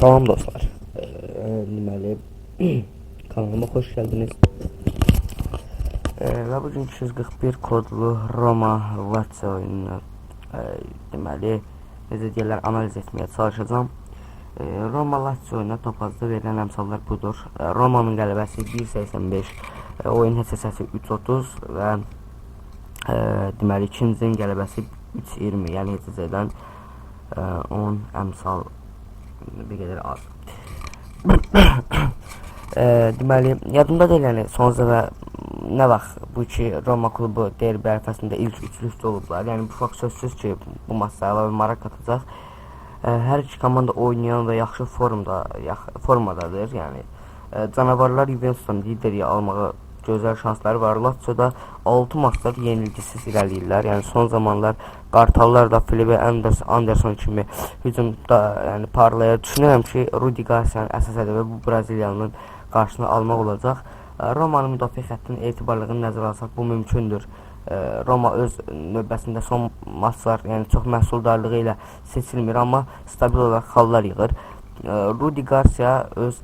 Salam dostlar. Deməli kanalıma xoş gəldiniz. Və bugün 241 kodlu Roma Lazio oyununu deməli necə deyirlər analiz etməyə çalışacağam. Roma Lazio oyununa topazda verilən əmsallar budur. Roma'nın qələbəsi 1.85, oyun həssasiyyəti 3.30 və deməli ikincinin qələbəsi 3.20, yəni HCC-dən 10 əmsal bir qədər az. Deməli, yadımda deyil, yəni son zəvə nə vaxt bu ki Roma klubu derbi ərəfəsində ilk üçlükdə olublar. Yəni bu fakt sözsüz ki, bu maçda əlavə maraq qatacaq. Hər iki komanda oynayan və yaxşı formadadır. Yəni canavarlar Juventus'tan lideriyi almağa gözəl şansları var. Lazio'da 6 maçlar yenilgisiz irəliləyirlər. Yəni son zamanlar Qartallar da Felipe Anderson kimi hücumda yəni parlaya. Düşünürəm ki, Rudi Garcia'nın əsas hədəfi bu Braziliyanın qarşısını almaq olacaq. Roma'nın müdafiə xəttinin etibarlılığını nəzərə alsaq bu mümkündür. Roma öz növbəsində son maçlar, yəni çox məhsuldarlığı ilə seçilmir, amma stabil olaraq xallar yığır. Rudi Garcia öz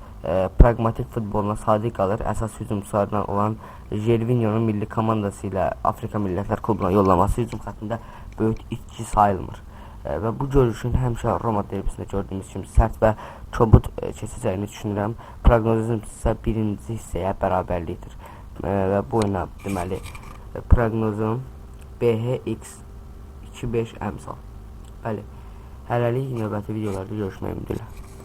pragmatik futboluna sadiq qalır. Əsas hücumçulardan olan Gervinho'nun milli komandası ilə Afrika Millətlər Klubuna yollaması hücum xəttində böyük itki sayılmır. Və bu görüşün həmişə Roma derbisində gördüyümüz kimi sərt və kobud keçəcəyini düşünürəm. Proqnozum isə birinci hissəyə bərabərlikdir. Və bu oyuna deməli proqnozum BHX 25 əmsal. Bəli, hələlik növbəti videolarda görüşmək ümidi ilə.